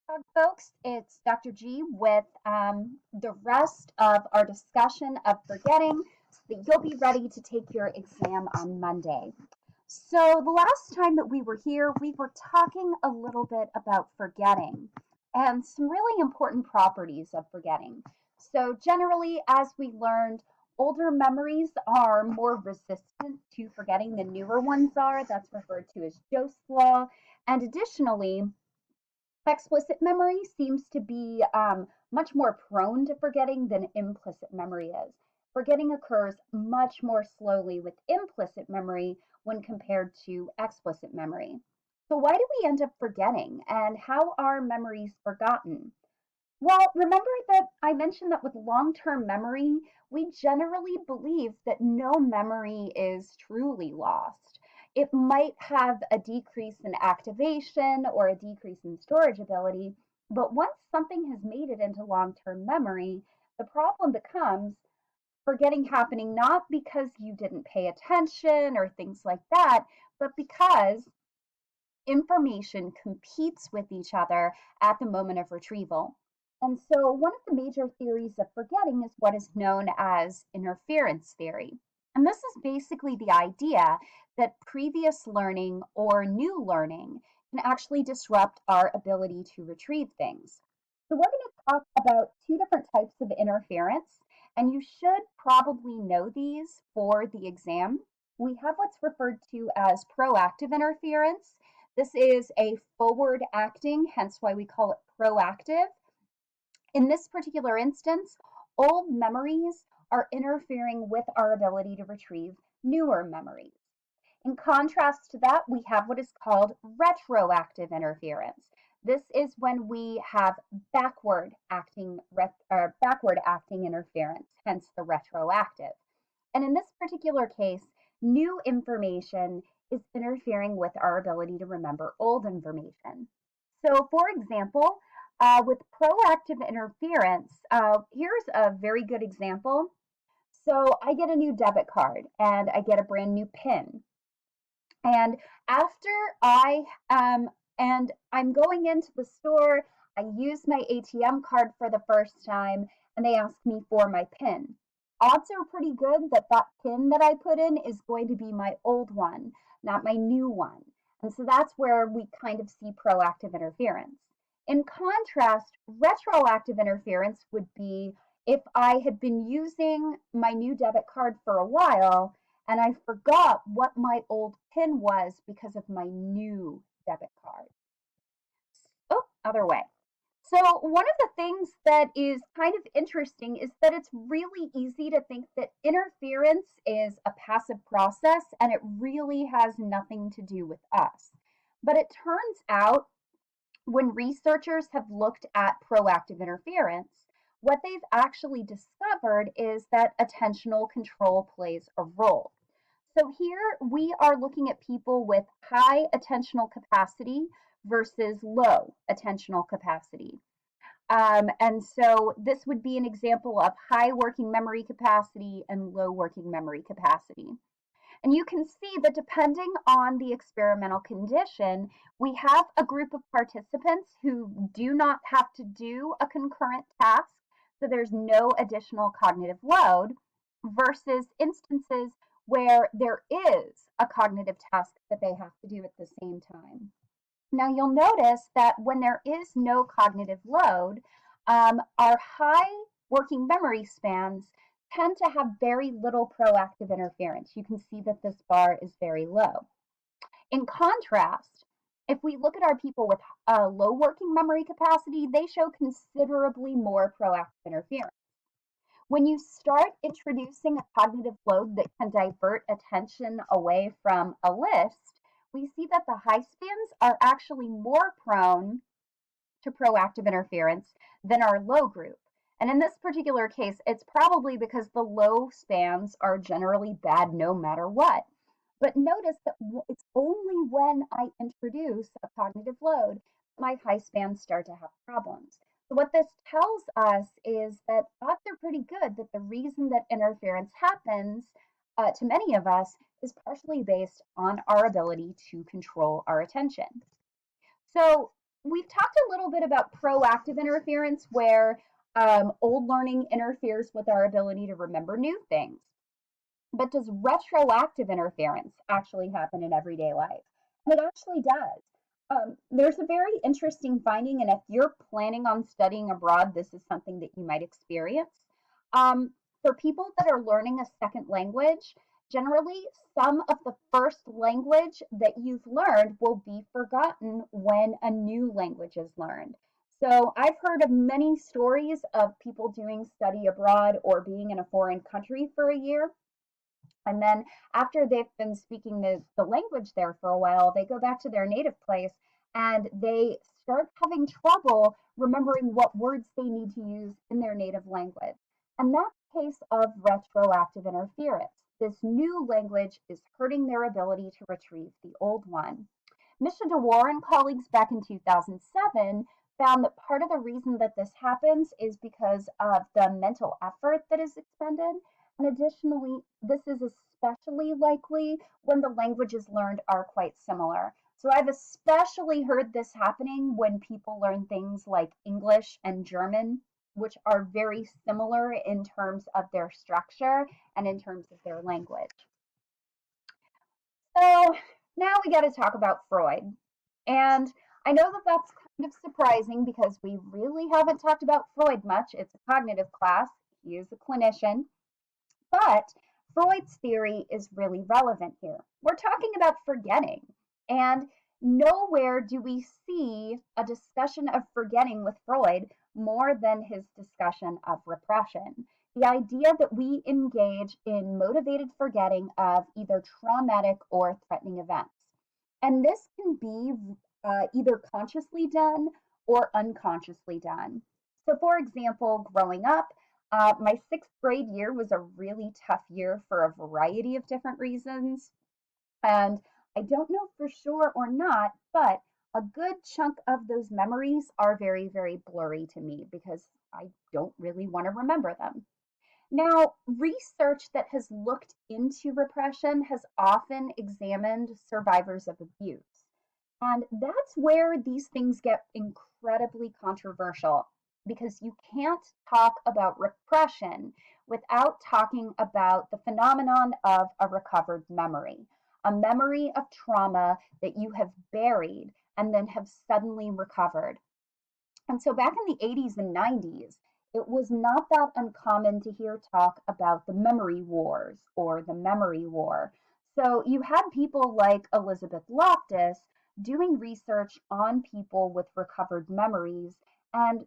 Talk, folks. It's Dr. G with the rest of our discussion of forgetting so that you'll be ready to take your exam on Monday. So, the last time that we were here, we were talking a little bit about forgetting and some really important properties of forgetting. So, generally, as we learned, older memories are more resistant to forgetting than newer ones are. That's referred to as Jost's law. And additionally, explicit memory seems to be much more prone to forgetting than implicit memory is. Forgetting occurs much more slowly with implicit memory when compared to explicit memory. So, why do we end up forgetting, and how are memories forgotten? Well, remember that I mentioned that with long term memory, we generally believe that no memory is truly lost. It might have a decrease in activation or a decrease in storage ability, but once something has made it into long term memory, the problem becomes forgetting happening not because you didn't pay attention or things like that, but because information competes with each other at the moment of retrieval. And so, one of the major theories of forgetting is what is known as interference theory. And this is basically the idea that previous learning or new learning can actually disrupt our ability to retrieve things. So, we're going to talk about two different types of interference, and you should probably know these for the exam. We have what's referred to as proactive interference. This is a forward acting, hence why we call it proactive. In this particular instance, old memories are interfering with our ability to retrieve newer memories. In contrast to that, we have what is called retroactive interference. This is when we have backward acting interference, hence the retroactive. And in this particular case, new information is interfering with our ability to remember old information. So, for example, with proactive interference, here's a very good example. So, I get a new debit card and I get a brand new PIN. And after I and I'm going into the store, I use my ATM card for the first time, and they ask me for my PIN. Odds are pretty good that that PIN that I put in is going to be my old one, not my new one. And so that's where we kind of see proactive interference. In contrast, retroactive interference would be if I had been using my new debit card for a while and I forgot what my old PIN was because of my new debit card. Oh, other way. So, one of the things that is kind of interesting is that it's really easy to think that interference is a passive process and it really has nothing to do with us. But it turns out when researchers have looked at proactive interference, what they've actually discovered is that attentional control plays a role. So here we are looking at people with high attentional capacity versus low attentional capacity. And so this would be an example of high working memory capacity and low working memory capacity. And you can see that depending on the experimental condition, we have a group of participants who do not have to do a concurrent task, so there's no additional cognitive load, versus instances where there is a cognitive task that they have to do at the same time. Now, you'll notice that when there is no cognitive load, our high working memory spans tend to have very little proactive interference. You can see that this bar is very low. In contrast, if we look at our people with low working memory capacity, they show considerably more proactive interference. When you start introducing a cognitive load that can divert attention away from a list, we see that the high spans are actually more prone to proactive interference than our low group. And in this particular case, it's probably because the low spans are generally bad no matter what. But notice that it's only when I introduce a cognitive load my high spans start to have problems. So what this tells us is that odds are pretty good that the reason that interference happens to many of us is partially based on our ability to control our attention. So we've talked a little bit about proactive interference, where old learning interferes with our ability to remember new things. But does retroactive interference actually happen in everyday life? And it actually does. There's a very interesting finding, and if you're planning on studying abroad, this is something that you might experience. For people that are learning a second language, generally some of the first language that you've learned will be forgotten when a new language is learned. So I've heard of many stories of people doing study abroad or being in a foreign country for a year, and then after they've been speaking the language there for a while, they go back to their native place and they start having trouble remembering what words they need to use in their native language. And that's a case of retroactive interference. This new language is hurting their ability to retrieve the old one. Misha DeWar and colleagues back in 2007 found that part of the reason that this happens is because of the mental effort that is expended. And additionally, this is especially likely when the languages learned are quite similar. So I've especially heard this happening when people learn things like English and German, which are very similar in terms of their structure and in terms of their language. So now we got to talk about Freud. And I know that that's kind of surprising because we really haven't talked about Freud much. It's a cognitive class, he is a clinician. But Freud's theory is really relevant here. We're talking about forgetting, and nowhere do we see a discussion of forgetting with Freud more than his discussion of repression. The idea that we engage in motivated forgetting of either traumatic or threatening events. And this can be either consciously done or unconsciously done. So, for example, growing up, my sixth grade year was a really tough year for a variety of different reasons. And I don't know for sure or not, but a good chunk of those memories are very, very blurry to me because I don't really want to remember them. Now, research that has looked into repression has often examined survivors of abuse. And that's where these things get incredibly controversial because you can't talk about repression without talking about the phenomenon of a recovered memory, a memory of trauma that you have buried and then have suddenly recovered. And so back in the 80s and 90s, it was not that uncommon to hear talk about the memory wars or the memory war. So you had people like Elizabeth Loftus doing research on people with recovered memories and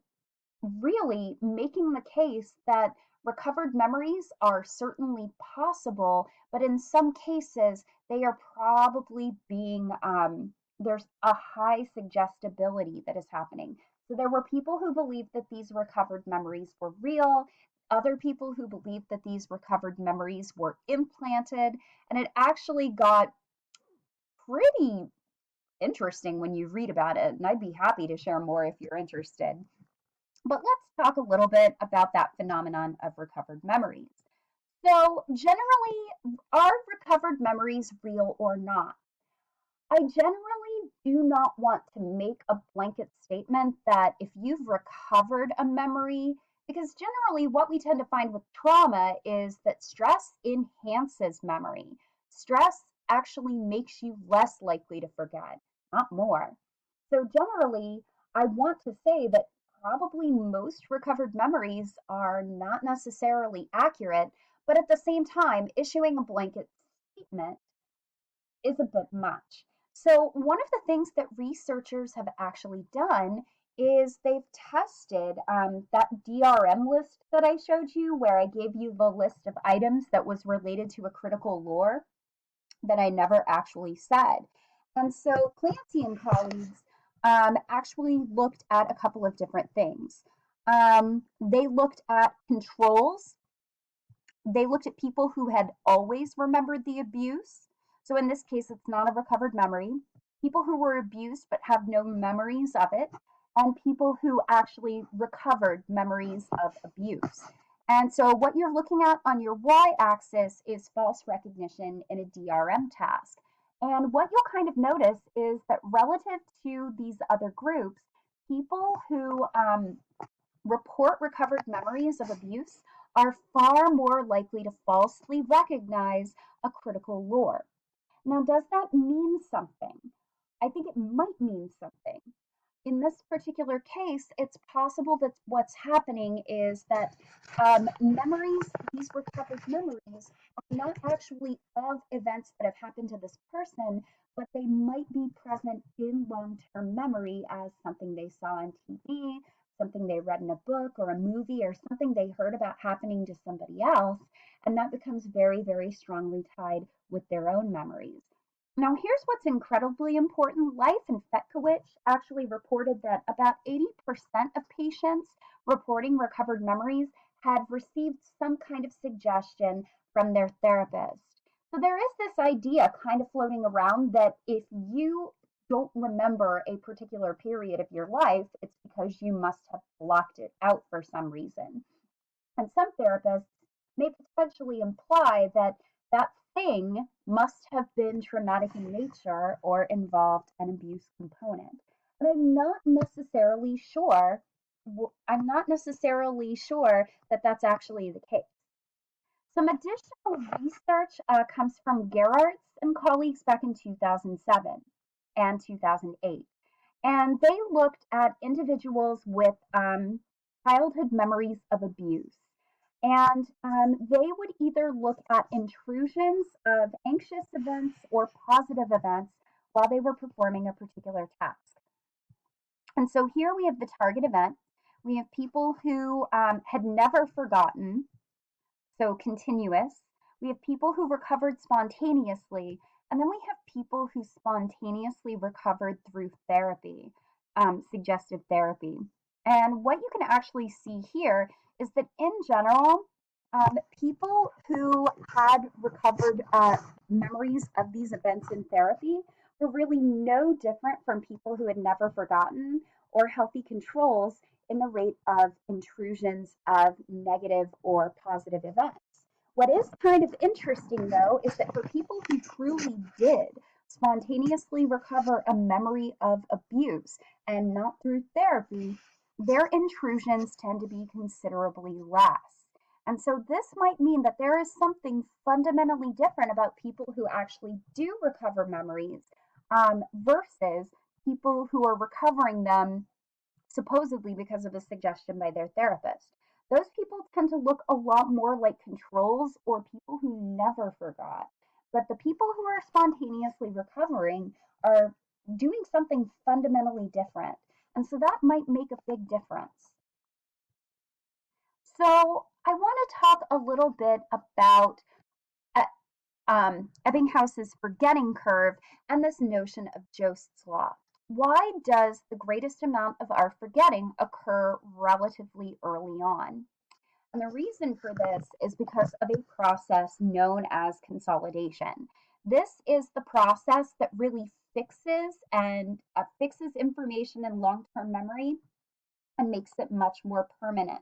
really making the case that recovered memories are certainly possible, but in some cases, they are probably being, there's a high suggestibility that is happening. So there were people who believed that these recovered memories were real, other people who believed that these recovered memories were implanted, and it actually got pretty interesting when you read about it. And I'd be happy to share more if you're interested. But let's talk a little bit about that phenomenon of recovered memories. So, generally, are recovered memories real or not? I generally do not want to make a blanket statement that if you've recovered a memory, because generally what we tend to find with trauma is that stress enhances memory. Stress actually makes you less likely to forget, not more. So, generally, I want to say that probably most recovered memories are not necessarily accurate, but at the same time, issuing a blanket statement is a bit much. So, one of the things that researchers have actually done is they've tested that DRM list that I showed you, where I gave you the list of items that was related to a critical lore that I never actually said. And so, Clancy and colleagues actually looked at a couple of different things. They looked at controls, they looked at people who had always remembered the abuse. So in this case, it's not a recovered memory. People who were abused but have no memories of it, and people who actually recovered memories of abuse. And so what you're looking at on your y-axis is false recognition in a DRM task. And what you'll kind of notice is that relative to these other groups, people who report recovered memories of abuse are far more likely to falsely recognize a critical lore. Now, does that mean something? I think it might mean something. In this particular case, it's possible that what's happening is that memories, these recovered memories, are not actually of events that have happened to this person, but they might be present in long term memory as something they saw on TV, something they read in a book or a movie, or something they heard about happening to somebody else. And that becomes very, very strongly tied with their own memories. Now, here's what's incredibly important. Life and Fetkowitz actually reported that about 80% of patients reporting recovered memories had received some kind of suggestion from their therapist. So there is this idea kind of floating around that if you don't remember a particular period of your life, it's because you must have blocked it out for some reason. And some therapists may potentially imply that that thing must have been traumatic in nature or involved an abuse component. And I'm not necessarily sure that that's actually the case. Some additional research comes from Gerards and colleagues back in 2007 and 2008. And they looked at individuals with childhood memories of abuse. And they would either look at intrusions of anxious events or positive events while they were performing a particular task. And so here we have the target event. We have people who had never forgotten, so continuous. We have people who recovered spontaneously, and then we have people who spontaneously recovered through therapy, suggestive therapy. And what you can actually see here is that in general, people who had recovered memories of these events in therapy were really no different from people who had never forgotten or healthy controls in the rate of intrusions of negative or positive events. What is kind of interesting, though, is that for people who truly did spontaneously recover a memory of abuse and not through therapy, their intrusions tend to be considerably less. And so this might mean that there is something fundamentally different about people who actually do recover memories versus people who are recovering them supposedly because of a suggestion by their therapist. Those people tend to look a lot more like controls or people who never forgot. But the people who are spontaneously recovering are doing something fundamentally different. And so that might make a big difference. So I want to talk a little bit about Ebbinghaus's forgetting curve and this notion of Jost's law. Why does the greatest amount of our forgetting occur relatively early on? And the reason for this is because of a process known as consolidation. This is the process that really fixes information in long-term memory and makes it much more permanent.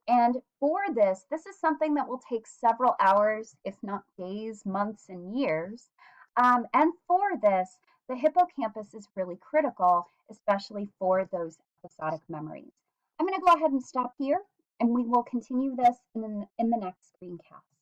And for this is something that will take several hours, if not days, months, and years. And for this, the hippocampus is really critical, especially for those episodic memories. I'm going to go ahead and stop here, and we will continue this in the next screencast.